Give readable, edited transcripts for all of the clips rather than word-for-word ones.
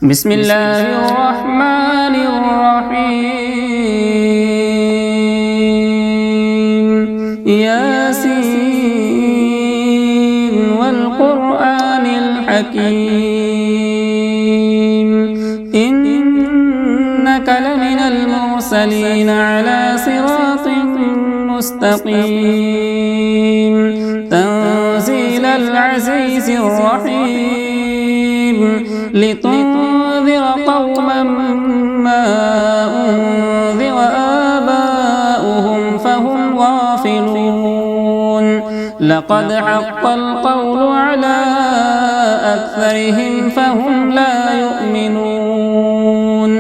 بسم الله الرحمن الرحيم ياسين والقرآن الحكيم إنك لمن المرسلين على صراط مستقيم تنزيل العزيز الرحيم لتنذر قوما ما أنذر آباؤهم فهم غافلون لقد حق القول على أكثرهم فهم لا يؤمنون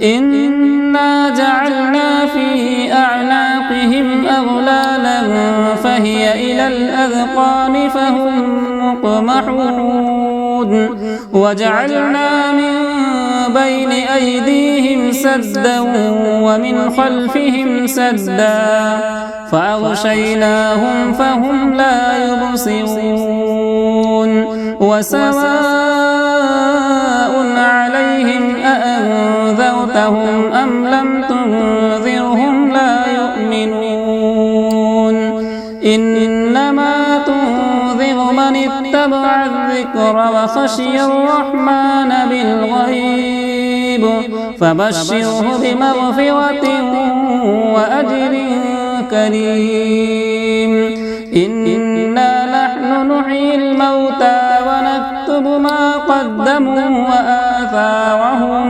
إنا جعلنا في أعناقهم أغلالا فهي إلى الأذقان فهم مقمحون وجعلنا من بين أيديهم سدا ومن خلفهم سدا فأغشيناهم فهم لا يبصرون وسواء عليهم أأنذرتهم أم لم تنذرهم لا يؤمنون إنما تنذر من اتبع الذكر وخشي الرحمن بالغيب فبشره بمغفرة وأجر كريم إنا نحن نحيي الموتى ونكتب ما قدموا وآثارهم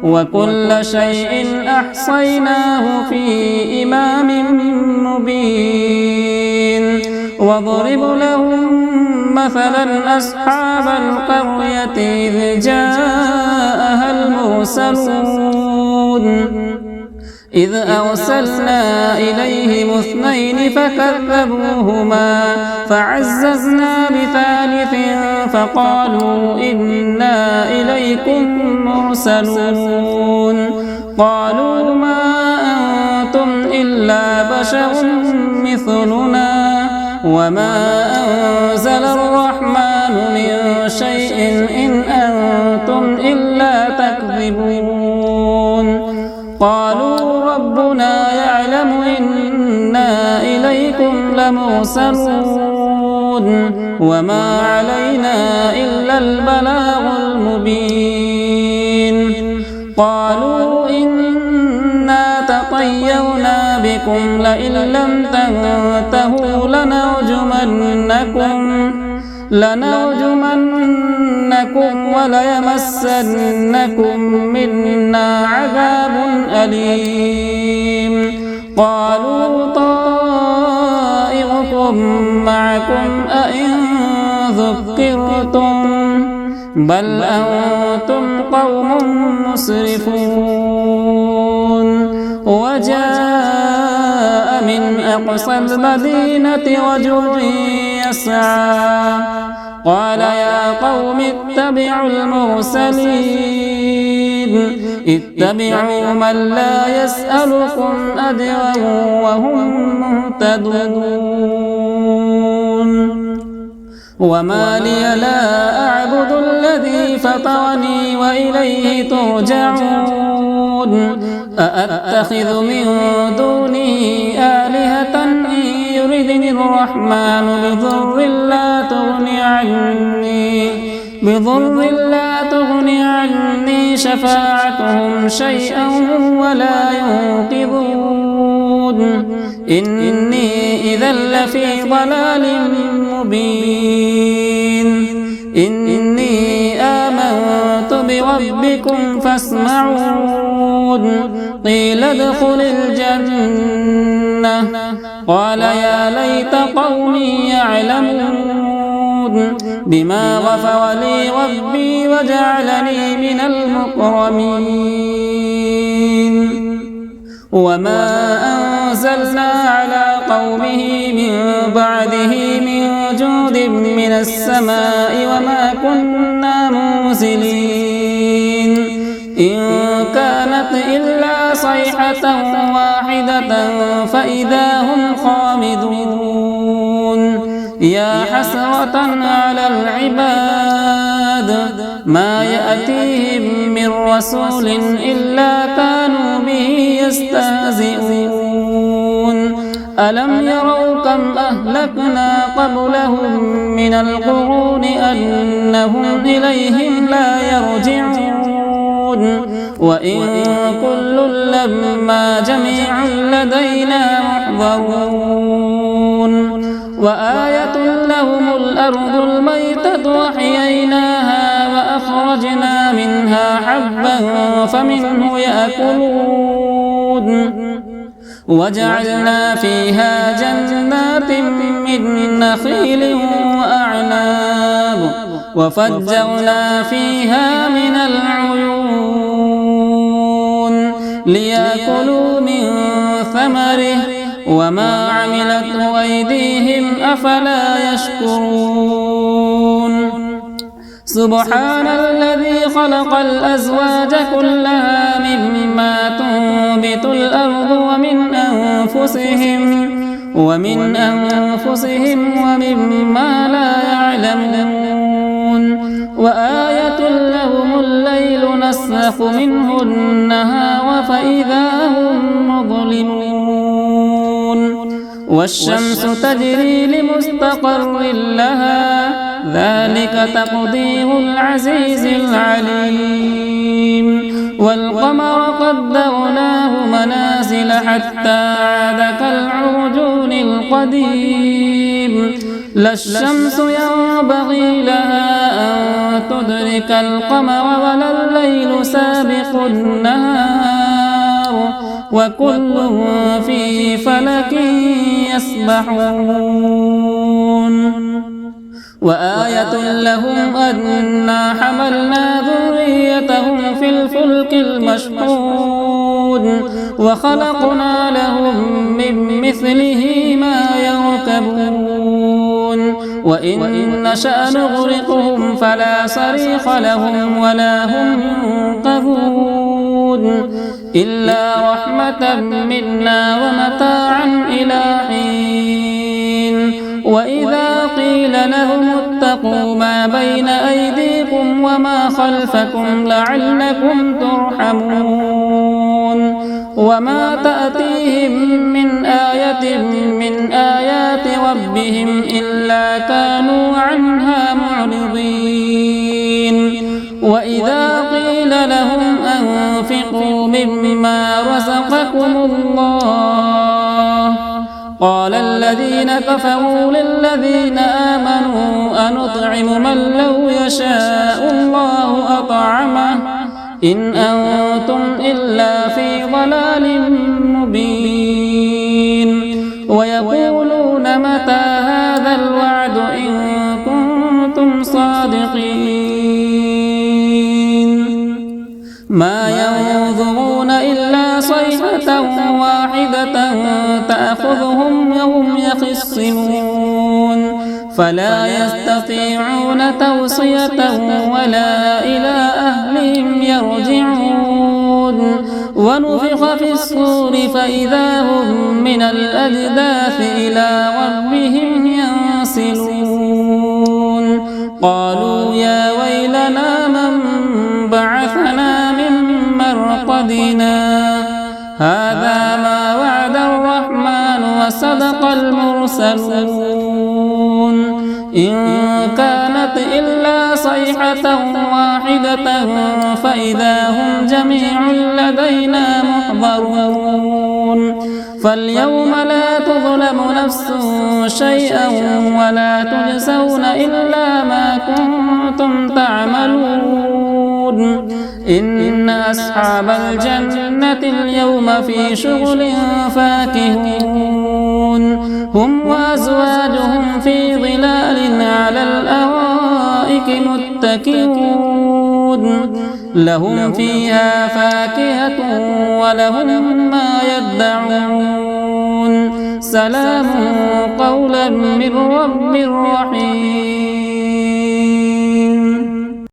وكل شيء أحصيناه في إمام مبين واضرب لهم مثلا أصحاب القرية إذ جاءها المرسلون إذ أرسلنا إليهم اثنين فكذبوهما فعززنا بثالث فقالوا إنا إليكم مرسلون قالوا ما أنتم إلا بشر مثلنا وما أنزل الرحمن من شيء إن أنتم إلا تكذبون قالوا ربنا يعلم إنا إليكم لمرسلون وما علينا إلا البلاغ المبين قالوا إنا تطيرنا بكم لئن لم تنتهوا لنرجمنكم وليمسنكم منا عذاب أليم قالوا طائركم معكم أئن ذكرتم بل أنتم قوم مسرفون وجاء من أقصى المدينة رجل يسعى قال يا قوم اتبعوا المرسلين اتبعوا من لا يسألكم أجرا وهم مهتدون وما لي لا أعبد الذي فطرني وإليه ترجعون أأتخذ من دونه آلهة إن يردني الرحمن بضر لا تغني عني شفاعتهم شيئا ولا ينقذون إني إذا لفي ضلال مبين إني آمنت بربكم فاسمعون قيل ادخل الجنة قال يا ليت قومي يعلمون بما غفر لي ربي وجعلني من المكرمين وما أنزلنا على قومه من بعده من جود من السماء وما كنا منزلين إن كانت إلا صيحة واحدة فإذا هم خامدون يا حسرة على العباد ما يأتيهم من رسول إلا كانوا به يستهزئون ألم يروا كم أهلكنا قبلهم من القرون أنهم إليهم لا يرجعون وإن كل لما جميع لدينا محضرون وآية لهم الأرض الميتة وأحييناها وأخرجنا منها حبا فمنه يأكلون وجعلنا فيها جنات من نخيل وأعناب وفجرنا فيها من العيون ليأكلوا من ثمره وما عملته أيديهم أفلا يشكرون سبحان الذي خلق الأزواج كلها مما تنبت الأرض ومن أنفسهم ومما لا يعلمون وآية لهم الليل نسلخ منه النهار فإذا هم مظلمون والشمس تجري لمستقر لها ذلك تقدير العزيز العليم والقمر قدرناه منازل حتى عاد كالعرجون القديم لا الشمس ينبغي لها أن تدرك القمر ولا الليل سابق النهار وكل في فلك يسبحون وآية لهم أنا حملنا ذريتهم في الفلك المشحون وخلقنا لهم من مثله ما يركبون وإن نشأ نغرقهم فلا صريخ لهم ولا هم ينقذون إلا رحمة منا ومتاعا إلى حين وإذا قيل لهم اتقوا ما بين أيديكم وما خلفكم لعلكم ترحمون وما تأتيهم من آية من آيات ربهم إلا كانوا عنها معرضين وإذا قيل لهم أنفقوا مما رزقكم الله قال الذين كفروا للذين آمنوا أنطعم من لو يشاء الله أطعمه إن أنتم إلا في ضلال مبين ويقولون متى هذا الوعد إن كنتم صادقين ما ينظرون إلا صيحة واحدة تأخذهم وهم يخصمون فلا يستطيعون توصية ولا إلى أهلهم يرجعون ونفخ في الصور فإذا هم من الأجداث إلى ربهم ينسلون قالوا يا ويلنا من بعثنا من مرقدنا هذا ما وعد الرحمن وصدق المرسلون إن كانت إلا صيحة واحدة فإذا هم جميع لدينا محضرون فاليوم لا تظلم نفس شيئا ولا تجزون إلا ما كنتم تعملون إن أصحاب الجنة اليوم في شغل فاكهون هم وأزواجهم في ظلال على الأرائك متكئون لهم فيها فاكهة ولهم ما يدعون سلام قولا من رب رحيم